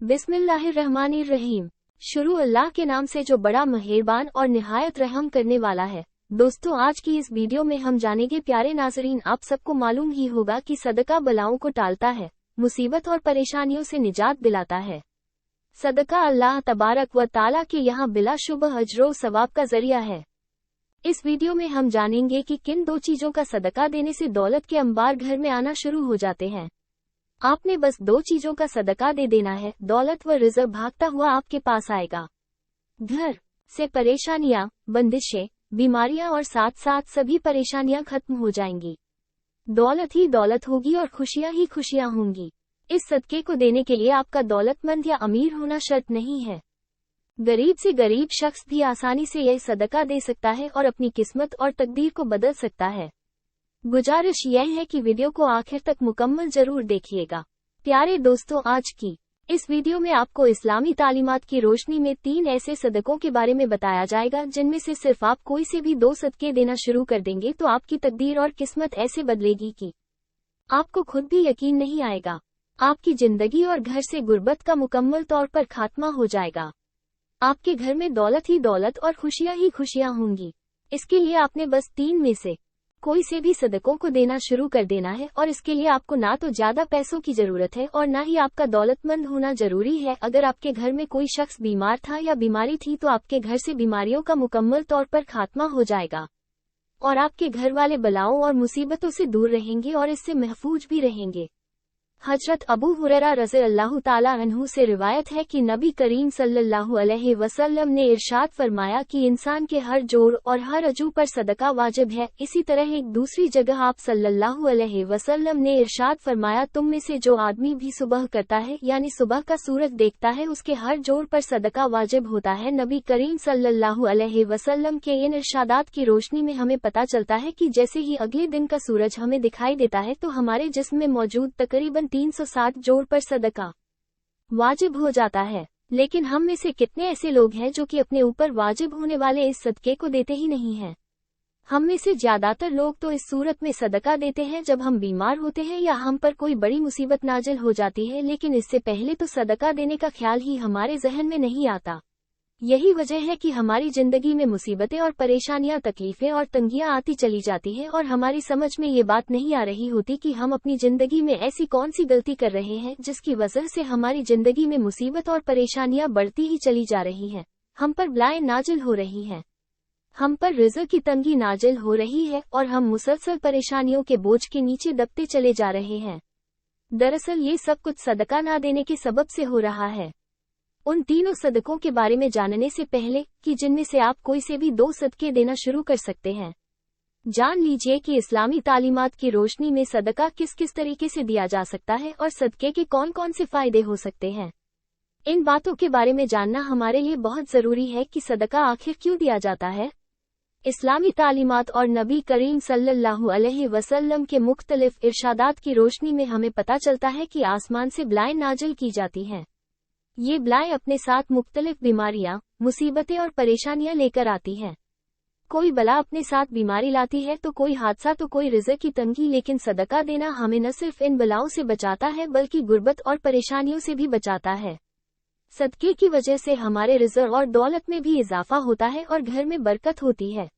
बिस्मिल्लाहिर्रहमानिर्रहीम। शुरू अल्लाह के नाम से जो बड़ा मेहरबान और निहायत रहम करने वाला है। दोस्तों, आज की इस वीडियो में हम जानेंगे, प्यारे नाज़रीन, आप सबको मालूम ही होगा कि सदका बलाओं को टालता है, मुसीबत और परेशानियों से निजात दिलाता है। सदका अल्लाह तबारक व ताला के यहाँ बिलाशुबह अजरो सवाब का जरिया है। इस वीडियो में हम जानेंगे कि किन दो चीजों का सदका देने से दौलत के अंबार घर में आना शुरू हो जाते हैं। आपने बस दो चीजों का सदका दे देना है, दौलत व रिज़्क भागता हुआ आपके पास आएगा। घर से परेशानियां, बंदिशें, बीमारियां और साथ साथ सभी परेशानियां खत्म हो जाएंगी। दौलत ही दौलत होगी और खुशियां ही खुशियां होंगी। इस सदके को देने के लिए आपका दौलतमंद या अमीर होना शर्त नहीं है। गरीब से गरीब शख्स भी आसानी से यह सदका दे सकता है और अपनी किस्मत और तकदीर को बदल सकता है। गुजारिश यह है कि वीडियो को आखिर तक मुकम्मल जरूर देखिएगा। प्यारे दोस्तों, आज की इस वीडियो में आपको इस्लामी तालीमात की रोशनी में 3 ऐसे सदकों के बारे में बताया जाएगा जिनमें से सिर्फ आप कोई से भी 2 सदके देना शुरू कर देंगे तो आपकी तकदीर और किस्मत ऐसे बदलेगी कि आपको खुद भी यकीन नहीं आएगा। आपकी जिंदगी और घर से गुर्बत का मुकम्मल तौर पर खात्मा हो जाएगा। आपके घर में दौलत ही दौलत और खुशियां ही खुशियां होंगी। इसके लिए आपने बस 3 में से कोई से भी सदकों को देना शुरू कर देना है और इसके लिए आपको ना तो ज्यादा पैसों की जरूरत है और ना ही आपका दौलतमंद होना जरूरी है। अगर आपके घर में कोई शख्स बीमार था या बीमारी थी तो आपके घर से बीमारियों का मुकम्मल तौर पर खात्मा हो जाएगा और आपके घर वाले बलाओं और मुसीबतों से दूर रहेंगे और इससे महफूज भी रहेंगे। हजरत अबू हुरैरा रज़ियल्लाहु ताला अन्हु से रिवायत है कि नबी करीम सल्लल्लाहु अलैहि वसल्लम ने इरशाद फरमाया कि इंसान के हर जोड़ और हर अजू पर सदका वाजिब है। इसी तरह एक दूसरी जगह आप सल्लल्लाहु अलैहि वसल्लम ने इरशाद फरमाया, तुम में से जो आदमी भी सुबह करता है यानी सुबह का सूरज देखता है उसके हर जोड़ पर सदका वाजिब होता है। नबी करीम सल्लल्लाहु अलैहि वसल्लम के इन इरशादात की रोशनी में हमें पता चलता है कि जैसे ही अगले दिन का सूरज हमें दिखाई देता है तो हमारे जिस्म में मौजूद तकरीबन 360 जोड़ पर सदका वाजिब हो जाता है। लेकिन हम में से कितने ऐसे लोग हैं जो कि अपने ऊपर वाजिब होने वाले इस सदके को देते ही नहीं हैं। हम में से ज्यादातर लोग तो इस सूरत में सदका देते हैं जब हम बीमार होते हैं या हम पर कोई बड़ी मुसीबत नाजिल हो जाती है, लेकिन इससे पहले तो सदका देने का ख्याल ही हमारे जहन में नहीं आता। यही वजह है कि हमारी जिंदगी में मुसीबतें और परेशानियां, तकलीफें और तंगियां आती चली जाती हैं और हमारी समझ में ये बात नहीं आ रही होती कि हम अपनी जिंदगी में ऐसी कौन सी गलती कर रहे हैं जिसकी वजह से हमारी जिंदगी में मुसीबत और परेशानियां बढ़ती ही चली जा रही हैं। हम पर बलाएं नाजिल हो रही हैं, हम पर रिज़्क की तंगी नाजिल हो रही है और हम मुसलसल परेशानियों के बोझ के नीचे दबते चले जा रहे हैं। दरअसल ये सब कुछ सदका ना देने के सबब से हो रहा है। उन तीनों सदकों के बारे में जानने से पहले कि जिनमें से आप कोई से भी 2 सदके देना शुरू कर सकते हैं, जान लीजिए कि इस्लामी तालीमात की रोशनी में सदका किस किस तरीके से दिया जा सकता है और सदके के कौन कौन से फायदे हो सकते हैं। इन बातों के बारे में जानना हमारे लिए बहुत जरूरी है कि सदका आखिर क्यों दिया जाता है। इस्लामी तालीमात और नबी करीम सल्लल्लाहु अलैहि वसल्लम के मुख्तलिफ इरशादात की रोशनी में हमें पता चलता है कि आसमान से बलाएं नाजिल की जाती हैं। ये बलाएं अपने साथ मुख्तलिफ बीमारियां, मुसीबतें और परेशानियां लेकर आती हैं। कोई बला अपने साथ बीमारी लाती है तो कोई हादसा तो कोई रिज़्क की तंगी, लेकिन सदका देना हमें न सिर्फ इन बलाओं से बचाता है बल्कि गुर्बत और परेशानियों से भी बचाता है। सदके की वजह से हमारे रिज़्क और दौलत में भी इजाफा होता है और घर में बरकत होती है।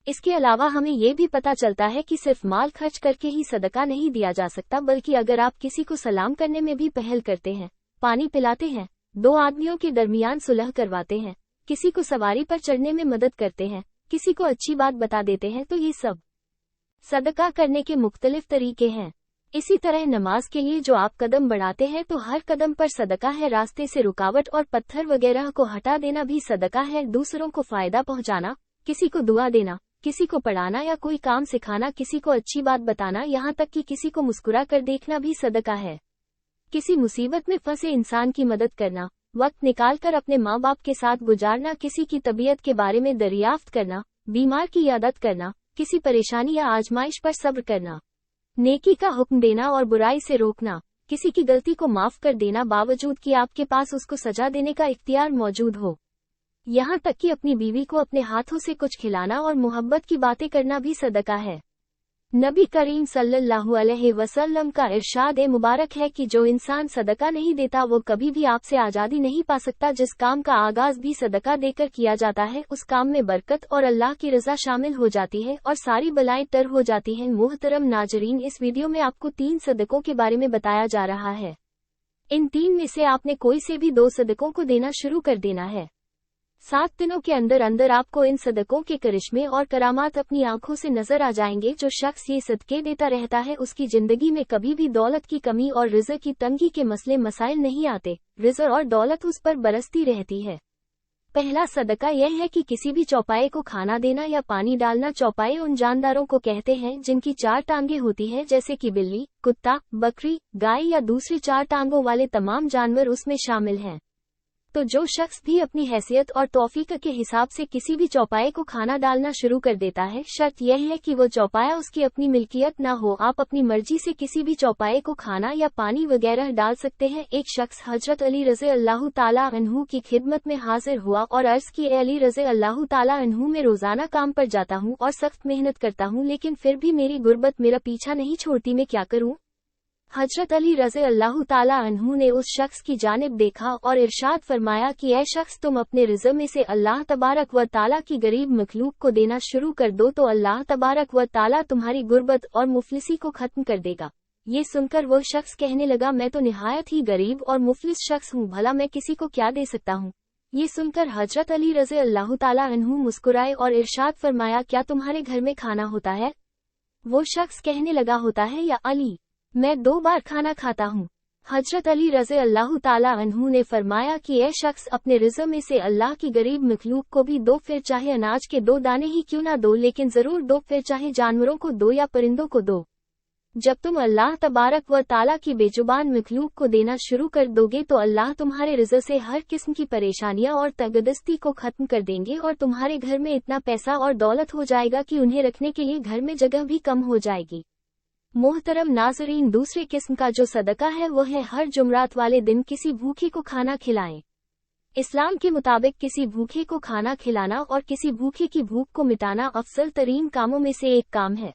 इसके अलावा हमें ये भी पता चलता है कि सिर्फ माल खर्च करके ही सदका नहीं दिया जा सकता, बल्कि अगर आप किसी को सलाम करने में भी पहल करते हैं, पानी पिलाते हैं, 2 आदमियों के दरमियान सुलह करवाते हैं, किसी को सवारी पर चढ़ने में मदद करते हैं, किसी को अच्छी बात बता देते हैं, तो ये सब सदका करने के मुख्तलिफ तरीके हैं। इसी तरह नमाज के लिए जो आप कदम बढ़ाते हैं तो हर कदम पर सदका है। रास्ते से रुकावट और पत्थर वगैरह को हटा देना भी सदका है। दूसरों को फायदा पहुंचाना, किसी को दुआ देना, किसी को पढ़ाना या कोई काम सिखाना, किसी को अच्छी बात बताना, यहाँ तक कि किसी को मुस्कुरा कर देखना भी सदका है। किसी मुसीबत में फंसे इंसान की मदद करना, वक्त निकालकर अपने माँ बाप के साथ गुजारना, किसी की तबीयत के बारे में दरियाफ्त करना, बीमार की यादत करना, किसी परेशानी या आजमाइश पर सब्र करना, नेकी का हुक्म देना और बुराई से रोकना, किसी की गलती को माफ कर देना बावजूद कि आपके पास उसको सजा देने का इख्तियार मौजूद हो। यहाँ तक कि अपनी बीवी को अपने हाथों से कुछ खिलाना और मोहब्बत की बातें करना भी सदका है। नबी करीम सल्लल्लाहु अलैहि वसल्लम का इरशाद मुबारक है कि जो इंसान सदका नहीं देता वो कभी भी आपसे आज़ादी नहीं पा सकता। जिस काम का आगाज भी सदका देकर किया जाता है उस काम में बरकत और अल्लाह की रज़ा शामिल हो जाती है और सारी बलाएं तर हो जाती हैं। मोहतरम नाजरीन, इस वीडियो में आपको 3 सदकों के बारे में बताया जा रहा है। इन 3 में से आपने कोई से भी 2 सदकों को देना शुरू कर देना है। 7 दिनों के अंदर अंदर आपको इन सदकों के करिश्मे और करामात अपनी आंखों से नजर आ जाएंगे। जो शख्स ये सदके देता रहता है उसकी जिंदगी में कभी भी दौलत की कमी और रिज़्क़ की तंगी के मसले मसाइल नहीं आते। रिज़्क़ और दौलत उस पर बरसती रहती है। पहला सदका यह है कि किसी भी चौपाए को खाना देना या पानी डालना। चौपाए उन जानदारों को कहते हैं जिनकी 4 टांगें होती हैं, जैसे कि बिल्ली, कुत्ता, बकरी, गाय या दूसरी 4 टांगों वाले तमाम जानवर उसमें शामिल हैं। तो जो शख्स भी अपनी हैसियत और तौफीक के हिसाब से किसी भी चौपाए को खाना डालना शुरू कर देता है, शर्त यह है कि वो चौपाया उसकी अपनी मिल्कियत ना हो। आप अपनी मर्जी से किसी भी चौपाए को खाना या पानी वगैरह डाल सकते हैं। एक शख्स हजरत अली रज़ी अल्लाह ताला अन्हु की खिदमत में हाजिर हुआ और अर्ज की, ए अली रज़ी अल्लाह ताला अन्हु, मैं रोजाना काम पर जाता हूँ और सख्त मेहनत करता हूँ, लेकिन फिर भी मेरी गुर्बत मेरा पीछा नहीं छोड़ती, मैं क्या करूँ। हजरत अली रज़ी अल्लाह ताला अन्हु ने उस शख्स की जानिब देखा और इरशाद फरमाया कि ऐ शख्स, तुम अपने रिज़्क़ में से अल्लाह तबारक व ताला की गरीब मखलूक को देना शुरू कर दो तो अल्लाह तबारक व ताला तुम्हारी गुर्बत और मुफलिसी को खत्म कर देगा। ये सुनकर वो शख्स कहने लगा, मैं तो निहायत ही गरीब और मुफलिस शख्स हूँ, भला मैं किसी को क्या दे सकता हूँ। ये सुनकर हजरत अली रज़ी अल्लाह ताला अन्हु मुस्कुराए और इरशाद फरमाया, क्या तुम्हारे घर में खाना होता है। वो शख्स कहने लगा, होता है या अली, मैं 2 बार खाना खाता हूँ। हजरत अली रज़ी अल्लाह ताला अन्हु ने फरमाया कि ए शख्स, अपने रिज़्क़ में से अल्लाह की गरीब मखलूक को भी दो, फिर चाहे अनाज के 2 दाने ही क्यों ना दो, लेकिन जरूर दो, फिर चाहे जानवरों को दो या परिंदों को दो। जब तुम अल्लाह तबारक व ताला की बेजुबान मखलूक को देना शुरू कर दोगे तो अल्लाह तुम्हारे रिज़्क़ से हर किस्म की परेशानियां और तंगदस्ती को खत्म कर देंगे और तुम्हारे घर में इतना पैसा और दौलत हो जाएगा कि उन्हें रखने के लिए घर में जगह भी कम हो जाएगी। मोहतरम नाज़रीन, दूसरे किस्म का जो सदका है वो है हर जुमरात वाले दिन किसी भूखे को खाना खिलाएं। इस्लाम के मुताबिक किसी भूखे को खाना खिलाना और किसी भूखे की भूख को मिटाना अफजल तरीन कामों में से एक काम है।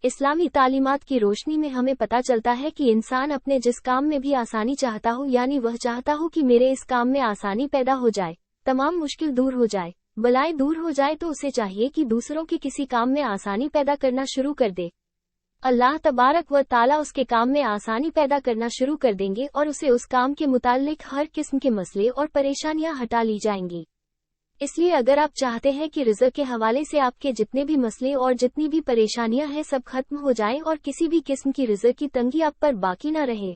इस्लामी तालीमात की रोशनी में हमें पता चलता है कि इंसान अपने जिस काम में भी आसानी चाहता हो, यानी वह चाहता हो कि मेरे इस काम में आसानी पैदा हो जाए, तमाम मुश्किल दूर हो जाए, बलाएं दूर हो जाए, तो उसे चाहिए कि दूसरों के किसी काम में आसानी पैदा करना शुरू कर दे। अल्लाह तबारक व ताला उसके काम में आसानी पैदा करना शुरू कर देंगे और उसे उस काम के मुताल्लिक हर किस्म के मसले और परेशानियां हटा ली जाएंगी। इसलिए अगर आप चाहते हैं कि रिज़्क़ के हवाले से आपके जितने भी मसले और जितनी भी परेशानियां हैं सब खत्म हो जाएं और किसी भी किस्म की रिज़्क़ की तंगी आप पर बाकी न रहे,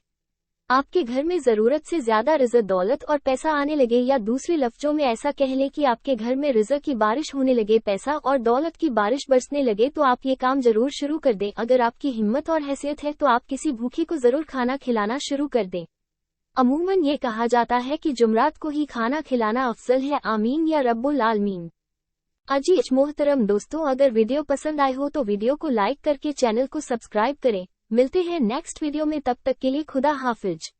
आपके घर में जरूरत से ज्यादा रिज़्क़, दौलत और पैसा आने लगे, या दूसरे लफ्जों में ऐसा कह लें कि आपके घर में रिज़्क़ की बारिश होने लगे, पैसा और दौलत की बारिश बरसने लगे, तो आप ये काम जरूर शुरू कर दें। अगर आपकी हिम्मत और हैसियत है तो आप किसी भूखे को जरूर खाना खिलाना शुरू कर दें। अमूमन ये कहा जाता है कि जुमरात को ही खाना खिलाना अफजल है। आमीन या रब्बुल आलमीन। अजीज मोहतरम दोस्तों, अगर वीडियो पसंद आए हो तो वीडियो को लाइक करके चैनल को सब्सक्राइब करें। मिलते हैं नेक्स्ट वीडियो में, तब तक के लिए खुदा हाफिज।